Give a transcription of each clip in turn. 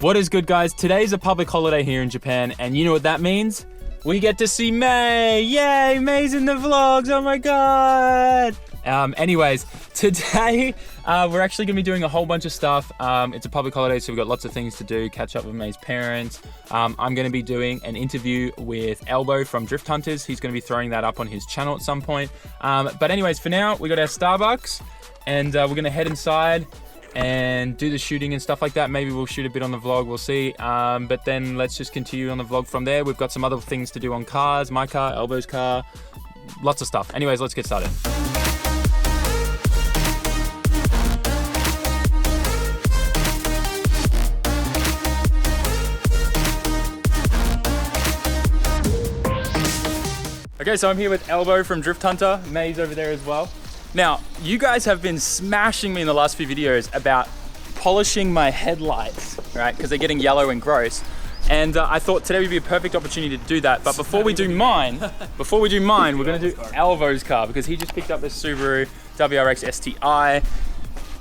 What is good, guys? Today's a public holiday here in Japan, and you know what that means? We get to see May! Yay! May's in the vlogs! Oh my god! Anyways, today we're actually going to be doing a whole bunch of stuff. It's a public holiday, so we've got lots of things to do, catch up with May's parents. I'm going to be doing an interview with Albo from Drift Hunters. He's going to be throwing that up on his channel at some point. But anyways, for now, we got our Starbucks, and we're going to head inside and do the shooting and stuff like that. Maybe we'll shoot a bit on the vlog, we'll see. But then let's just continue on the vlog from there. We've got some other things to do on cars, my car, Albo's car, lots of stuff. Anyways, let's get started. Okay, so I'm here with Albo from Drift Hunter. May's over there as well. Now, you guys have been smashing me in the last few videos about polishing my headlights, right? Because they're getting yellow and gross. And I thought today would be a perfect opportunity to do that. But before we do mine, we're gonna do Albo's car, because he just picked up this Subaru WRX STI.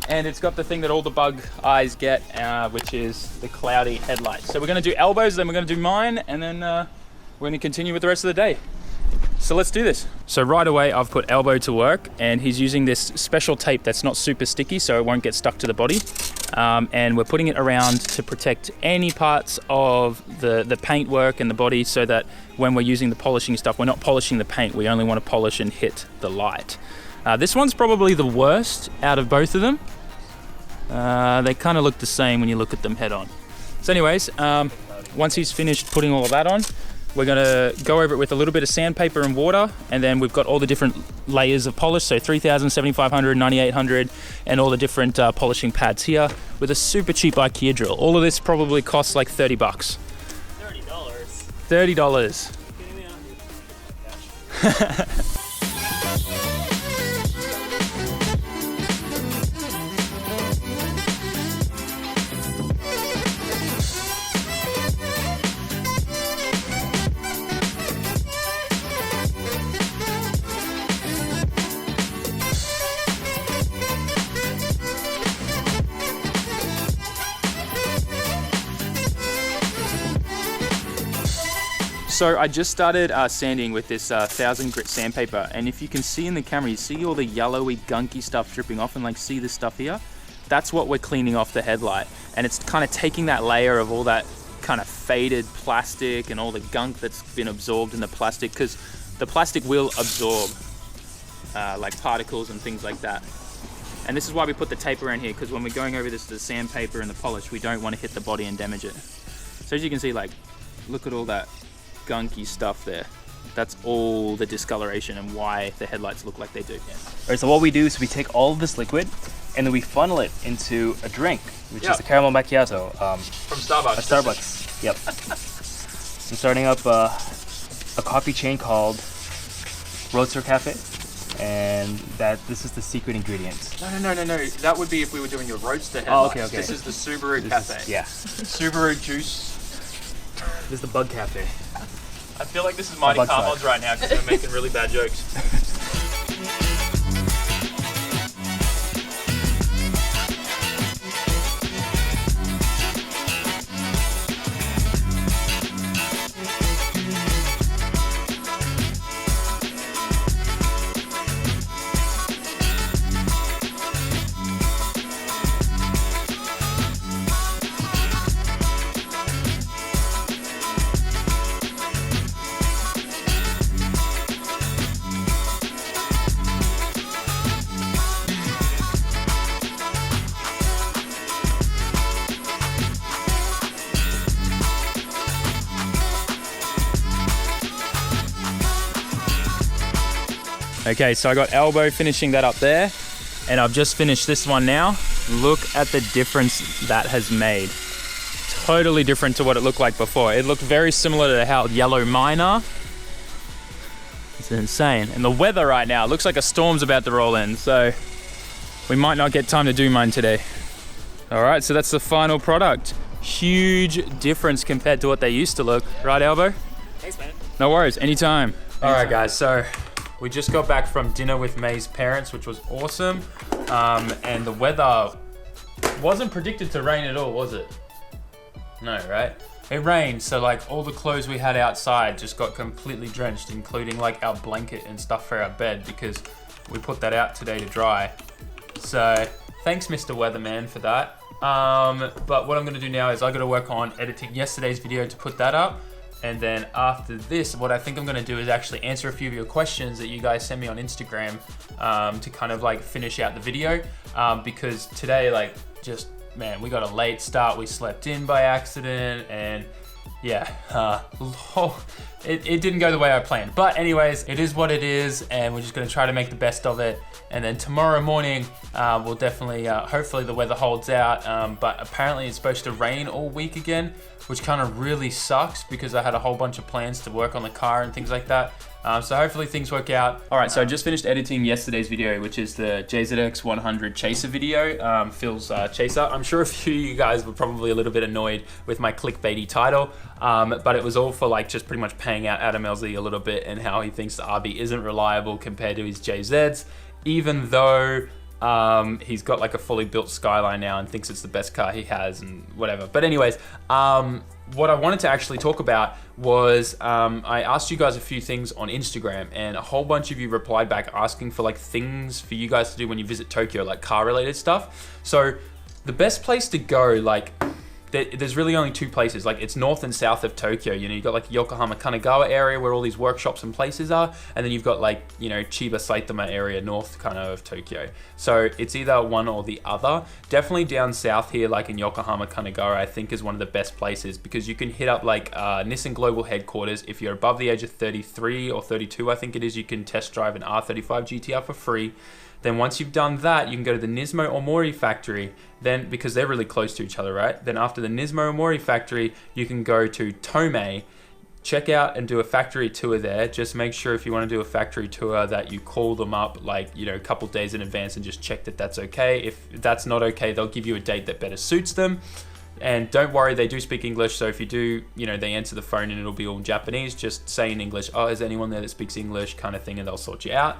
And it's got the thing that all the bug eyes get, which is the cloudy headlights. So we're gonna do Albo's, then we're gonna do mine, and then we're gonna continue with the rest of the day. So let's do this. So right away, I've put Albo to work, and he's using this special tape that's not super sticky, so it won't get stuck to the body. And we're putting it around to protect any parts of the paint work and the body, so that when we're using the polishing stuff, we're not polishing the paint, we only want to polish and hit the light. This one's probably the worst out of both of them. They kind of look the same when you look at them head on. So anyways, once he's finished putting all of that on, we're gonna go over it with a little bit of sandpaper and water, and then we've got all the different layers of polish, so 3000, 7500, 9800, and all the different polishing pads here with a super cheap IKEA drill. All of this probably costs like 30 bucks. $30. $30. So I just started sanding with this 1000 grit sandpaper, and if you can see in the camera, you see all the yellowy gunky stuff dripping off, and like see this stuff here? That's what we're cleaning off the headlight, and it's kind of taking that layer of all that kind of faded plastic and all the gunk that's been absorbed in the plastic, because the plastic will absorb like particles and things like that. And this is why we put the tape around here, because when we're going over this, the sandpaper and the polish, we don't want to hit the body and damage it. So as you can see, like, look at all that gunky stuff there. That's all the discoloration and why the headlights look like they do. Yeah. All right, so what we do is we take all of this liquid and then we funnel it into a drink, which is a caramel macchiato. From Starbucks. A Starbucks, yep. I'm starting up a coffee chain called Roadster Cafe, and this is the secret ingredient. No. That would be if we were doing your roadster headlights. Oh, okay. This is the Subaru Cafe. Yeah. Subaru juice. This is the Bug Cafe. I feel like this is Mighty Car Mods right now, because we're making really bad jokes. Okay, so I got Albo finishing that up there, and I've just finished this one now. Look at the difference that has made. Totally different to what it looked like before. It looked very similar to how yellow mine are. It's insane. And the weather right now, looks like a storm's about to roll in, so we might not get time to do mine today. All right, so that's the final product. Huge difference compared to what they used to look. Right, Albo? Thanks, man. No worries, anytime. All right, guys, so we just got back from dinner with May's parents, which was awesome. And the weather wasn't predicted to rain at all, was it? No, right? It rained, so like all the clothes we had outside just got completely drenched, including like our blanket and stuff for our bed because we put that out today to dry. So thanks, Mr. Weatherman, for that. But what I'm gonna do now is I gotta work on editing yesterday's video to put that up. And then after this, what I think I'm gonna do is actually answer a few of your questions that you guys send me on Instagram to kind of like finish out the video. Because today, like, just, man, we got a late start. We slept in by accident and yeah, it didn't go the way I planned. But anyways, it is what it is and we're just gonna try to make the best of it. And then tomorrow morning, we'll definitely, hopefully the weather holds out, but apparently it's supposed to rain all week again, which kind of really sucks because I had a whole bunch of plans to work on the car and things like that. So hopefully things work out. All right, so I just finished editing yesterday's video, which is the JZX 100 Chaser video, Phil's Chaser. I'm sure a few of you guys were probably a little bit annoyed with my clickbaity title, but it was all for like just pretty much paying out Adam LZ a little bit and how he thinks the RB isn't reliable compared to his JZs, even though he's got like a fully built Skyline now and thinks it's the best car he has and whatever. But anyways, what I wanted to actually talk about was I asked you guys a few things on Instagram and a whole bunch of you replied back asking for like things for you guys to do when you visit Tokyo, like car related stuff. So the best place to go, like, there's really only two places, like it's north and south of Tokyo. You know, you've got like Yokohama, Kanagawa area where all these workshops and places are, and then you've got like, you know, Chiba, Saitama area, north kind of Tokyo. So it's either one or the other. Definitely down south here, like in Yokohama, Kanagawa, I think is one of the best places because you can hit up like Nissan Global headquarters. If you're above the age of 33 or 32, I think it is, you can test drive an R35 GTR for free. Then once you've done that, you can go to the Nismo Omori factory, then because they're really close to each other, right? Then after the Nismo Omori factory, you can go to Tomei, check out and do a factory tour there. Just make sure if you want to do a factory tour that you call them up like, you know, a couple days in advance and just check that that's okay. If that's not okay, they'll give you a date that better suits them. And don't worry, they do speak English. So if you do, you know, they answer the phone and it'll be all in Japanese, just say in English, oh, is anyone there that speaks English, kind of thing, and they'll sort you out.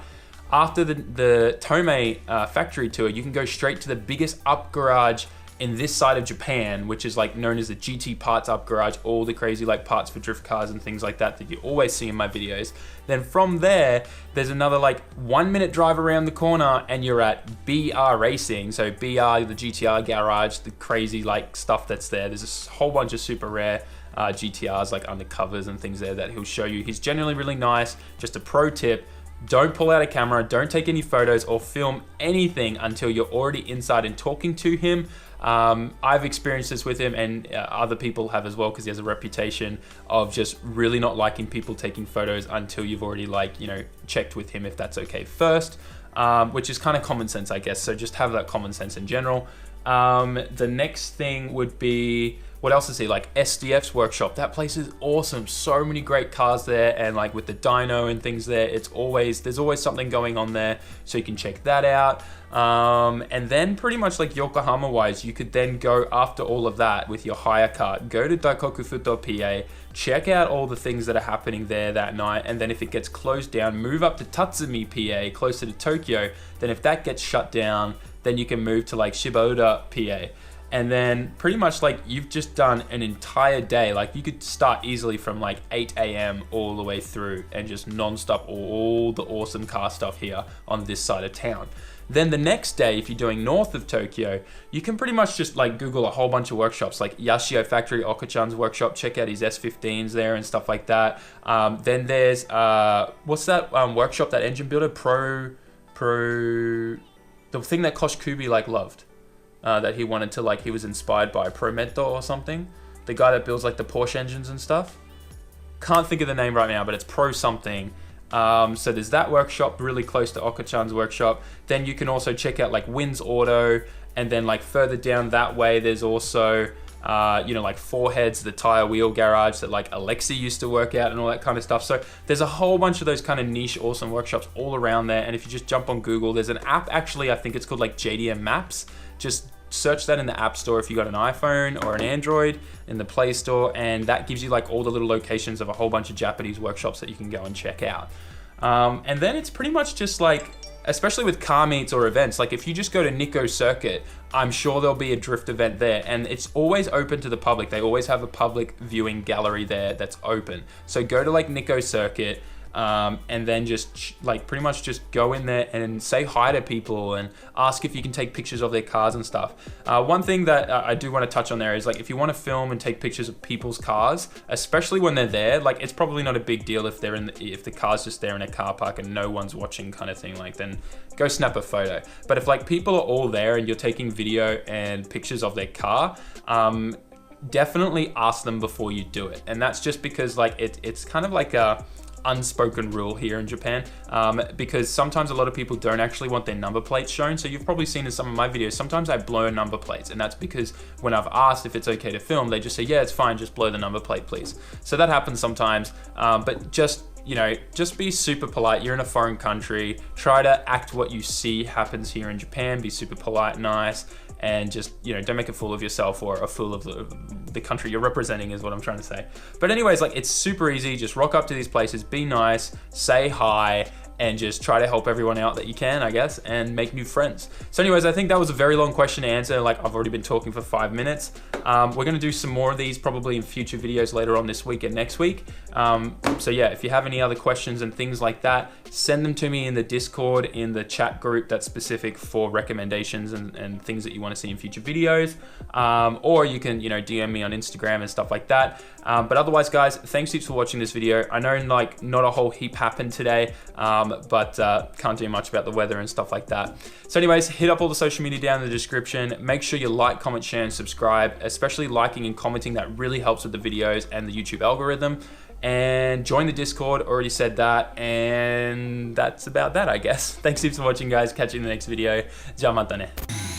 After the Tomei factory tour, you can go straight to the biggest up garage in this side of Japan, which is like known as the GT parts up garage, all the crazy like parts for drift cars and things like that you always see in my videos. Then from there, there's another like 1 minute drive around the corner and you're at BR Racing. So BR, the GTR garage, the crazy like stuff that's there. There's a whole bunch of super rare GTRs like undercovers and things there that he'll show you. He's generally really nice. Just a pro tip. Don't pull out a camera, don't take any photos or film anything until you're already inside and talking to him. I've experienced this with him and other people have as well because he has a reputation of just really not liking people taking photos until you've already like, you know, checked with him if that's okay first, which is kind of common sense, I guess. So just have that common sense in general. The next thing would be, what else is he? Like SDF's workshop. That place is awesome. So many great cars there, and like with the dyno and things there, there's always something going on there, so you can check that out. And then pretty much like Yokohama wise, you could then go after all of that with your hire car, go to Daikoku Futo PA, check out all the things that are happening there that night, and then if it gets closed down, move up to Tatsumi PA, closer to Tokyo. Then if that gets shut down, then you can move to like Shibaura PA. And then pretty much like you've just done an entire day. Like you could start easily from like 8 a.m. all the way through and just non-stop all the awesome car stuff here on this side of town. Then the next day, if you're doing north of Tokyo, you can pretty much just like Google a whole bunch of workshops like Yashio Factory, Okachan's workshop, check out his S15s there and stuff like that. Then there's, what's that workshop, that engine builder, the thing that Kosh Kubi like loved. That he wanted to like, he was inspired by Prometto or something. The guy that builds like the Porsche engines and stuff. Can't think of the name right now, but it's Pro something. So there's that workshop really close to Okachan's workshop. Then you can also check out like Wins Auto, and then like further down that way, there's also, you know, like Foreheads, the tire wheel garage that like Alexi used to work out and all that kind of stuff. So there's a whole bunch of those kind of niche, awesome workshops all around there. And if you just jump on Google, there's an app actually, I think it's called like JDM Maps. Just search that in the App Store if you got an iPhone or an Android, in the Play Store, and that gives you like all the little locations of a whole bunch of Japanese workshops that you can go and check out. And then it's pretty much just like especially with car meets or events, like if you just go to Nikko Circuit, I'm sure there'll be a drift event there, and it's always open to the public. They always have a public viewing gallery there that's open. So go to like Nikko Circuit, and then just like pretty much just go in there and say hi to people and ask if you can take pictures of their cars and stuff. One thing that I do want to touch on there is like if you want to film and take pictures of people's cars, especially when they're there, like it's probably not a big deal if they're if the car's just there in a car park and no one's watching kind of thing, like then go snap a photo. But if like people are all there and you're taking video and pictures of their car, definitely ask them before you do it. And that's just because like it's kind of like a unspoken rule here in Japan, because sometimes a lot of people don't actually want their number plates shown. So you've probably seen in some of my videos, sometimes I blur number plates, and that's because when I've asked if it's okay to film, they just say, yeah, it's fine, just blur the number plate, please. So that happens sometimes, but just, you know, just be super polite. You're in a foreign country. Try to act what you see happens here in Japan. Be super polite, nice, and just, you know, don't make a fool of yourself or a fool of the country you're representing is what I'm trying to say. But anyways, like it's super easy. Just rock up to these places, be nice, say hi, and just try to help everyone out that you can, I guess, and make new friends. So anyways, I think that was a very long question to answer. Like I've already been talking for 5 minutes. We're gonna do some more of these probably in future videos later on this week and next week. So yeah, if you have any other questions and things like that, send them to me in the Discord, in the chat group that's specific for recommendations and things that you wanna see in future videos. Or you can, you know, DM me on Instagram and stuff like that. But otherwise, guys, thanks heaps for watching this video. I know like not a whole heap happened today, but can't do much about the weather and stuff like that. So anyways, hit up all the social media down in the description. Make sure you like, comment, share, and subscribe, especially liking and commenting. That really helps with the videos and the YouTube algorithm. And join the Discord, already said that. And that's about that, I guess. Thanks heaps for watching, guys. Catch you in the next video. Ja mata ne.